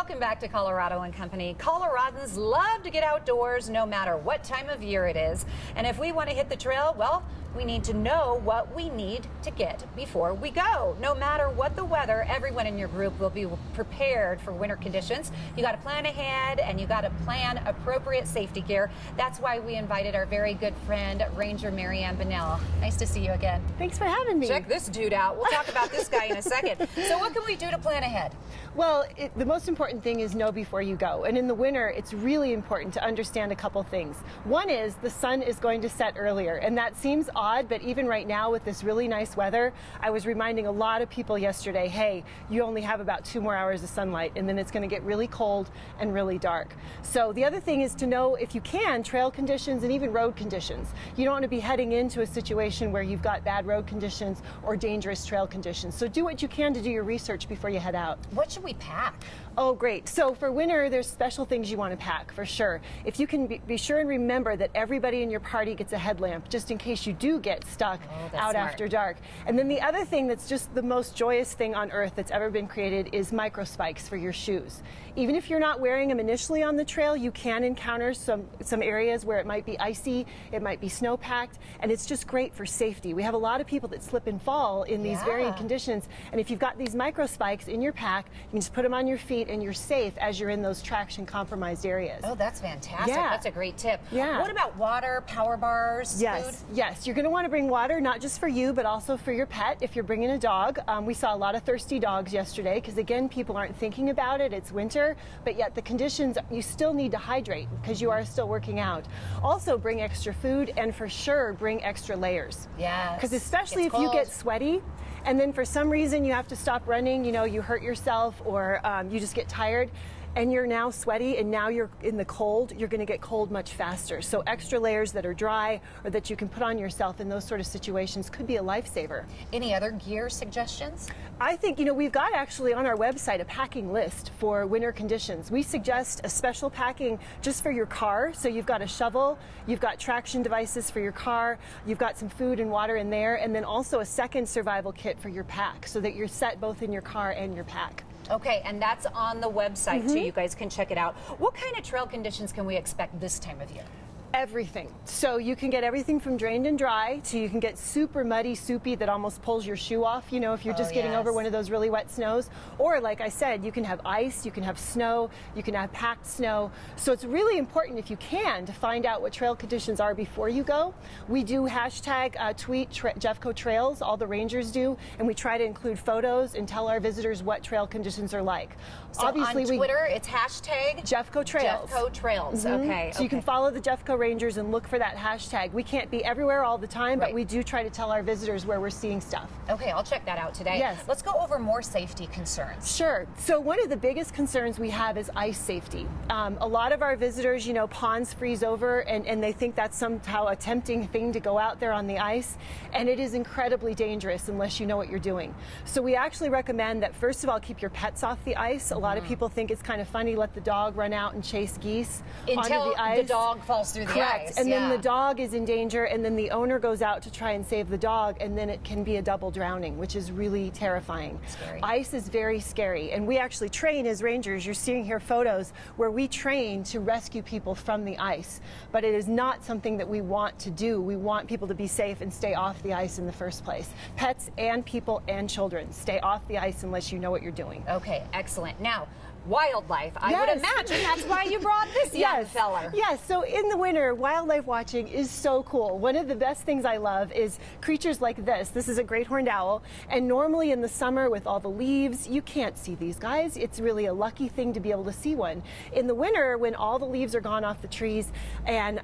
Welcome back to Colorado and Company. Coloradans love to get outdoors no matter what time of year it is. And if we want to hit the trail, well, we need to know what we need to get before we go. No matter what the weather, everyone in your group will be prepared for winter conditions. You got to plan ahead and you got to plan appropriate safety gear. That's why we invited our very good friend, Ranger Marianne Bunnell. Nice to see you again. Thanks for having me. Check this dude out. We'll talk about this guy in a second. So what can we do to plan ahead? Well, the most important thing is know before you go. And in the winter, it's really important to understand a couple things. One is the sun is going to set earlier, and that seems odd, but even right now with this really nice weather, I was reminding a lot of people yesterday, hey, you only have about 2 more hours of sunlight, and then it's going to get really cold and really dark. So the other thing is to know, if you can, trail conditions and even road conditions. You don't want to be heading into a situation where you've got bad road conditions or dangerous trail conditions. So do what you can to do your research before you head out. What should we pack? Oh, great. So for winter, there's special things you want to pack, for sure. If you can be sure and remember that everybody in your party gets a headlamp, just in case you do get stuck out after dark. And then the other thing that's just the most joyous thing on earth that's ever been created is micro spikes for your shoes. Even if you're not wearing them initially on the trail, you can encounter some areas where it might be icy, it might be snow-packed, and it's just great for safety. We have a lot of people that slip and fall in these varying conditions, and if you've got these micro spikes in your pack, you can just put them on your feet and you're safe as you're in those traction compromised areas. Oh, that's fantastic. Yeah. That's a great tip. Yeah. What about water, power bars, food? Yes, you're going to want to bring water, not just for you, but also for your pet if you're bringing a dog. We saw a lot of thirsty dogs yesterday because, again, people aren't thinking about it. It's winter, but yet the conditions, you still need to hydrate because you are still working out. Also, bring extra food, and for sure, bring extra layers. Yeah. Because especially if you get sweaty, and then for some reason you have to stop running, you hurt yourself, or you just get tired, and you're now sweaty and now you're in the cold, you're going to get cold much faster. So extra layers that are dry or that you can put on yourself in those sort of situations could be a lifesaver. Any other gear suggestions? I think, we've got actually on our website a packing list for winter conditions. We suggest a special packing just for your car. So you've got a shovel, you've got traction devices for your car, you've got some food and water in there, and then also a second survival kit for your pack so that you're set both in your car and your pack. Okay, and that's on the website too. You guys can check it out. What kind of trail conditions can we expect this time of year? Everything. So you can get everything from drained and dry to you can get super muddy, soupy that almost pulls your shoe off, if you're just getting over one of those really wet snows. Or like I said, you can have ice, you can have snow, you can have packed snow. So it's really important, if you can, to find out what trail conditions are before you go. We do hashtag tweet JeffCo trails, all the rangers do, and we try to include photos and tell our visitors what trail conditions are like. So obviously on Twitter, it's hashtag JeffCo trails. JeffCo trails. Okay. So you can follow the JeffCo Rangers and look for that hashtag. We can't be everywhere all the time, but we do try to tell our visitors where we're seeing stuff. Okay, I'll check that out today. Yes. Let's go over more safety concerns. Sure. So one of the biggest concerns we have is ice safety. A lot of our visitors, ponds freeze over and they think that's somehow a tempting thing to go out there on the ice, and it is incredibly dangerous unless you know what you're doing. So we actually recommend that, first of all, keep your pets off the ice. A lot of people think it's kind of funny, let the dog run out and chase geese onto the ice. The dog falls through the ice. And then the dog is in danger, and then the owner goes out to try and save the dog, and then it can be a double drowning, which is really terrifying. Scary. Ice is very scary, and we actually train as rangers. You're seeing here photos where we train to rescue people from the ice, but it is not something that we want to do. We want people to be safe and stay off the ice in the first place. Pets and people and children, stay off the ice unless you know what you're doing. Okay, excellent. Now, wildlife. I would imagine that's why you brought this young fella. Yes, so in the winter, wildlife watching is so cool. One of the best things I love is creatures like this. This is a great horned owl, and normally in the summer with all the leaves, you can't see these guys. It's really a lucky thing to be able to see one. In the winter, when all the leaves are gone off the trees, and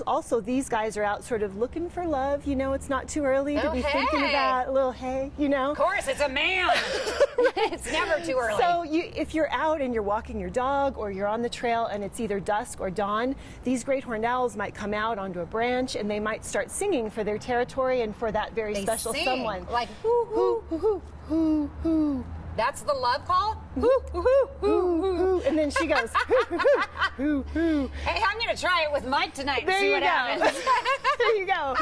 also these guys are out sort of looking for love. It's not too early to be thinking about a little hay, Of course, it's a man. It's never too early. So if you're out and you're walking your dog or you're on the trail and it's either dusk or dawn, these great horned owls might come out onto a branch and they might start singing for their territory and for that very special someone. Like hoo hoo hoo hoo hoo. That's the love call? Hoo hoo hoo hoo. And then she goes hoo hoo hoo hoo. Hey, I'm going to try it with Mike tonight and there see you what go. happens. There you go.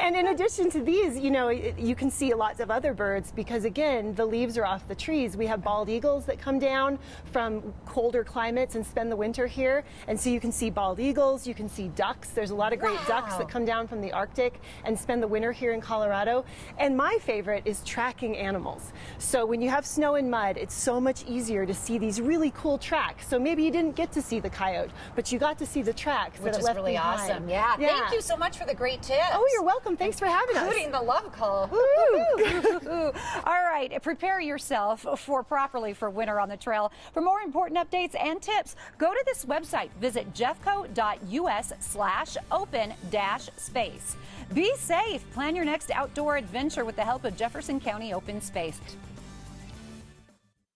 And in addition to these, you know, you can see lots of other birds because, again, the leaves are off the trees. We have bald eagles that come down from colder climates and spend the winter here. And so you can see bald eagles, you can see ducks. There's a lot of great ducks that come down from the Arctic and spend the winter here in Colorado. And my favorite is tracking animals. So when you have snow and mud, it's so much easier to see these really cool tracks. So maybe you didn't get to see the coyote, but you got to see the tracks that it left really behind. Awesome. Yeah. Thank you so much for the great tips. Oh, you're welcome. Thanks for having us. Including the love call. All right, prepare yourself properly for winter on the trail. For more important updates and tips, go to this website. Visit jeffco.us/open-space. Be safe. Plan your next outdoor adventure with the help of Jefferson County Open Space.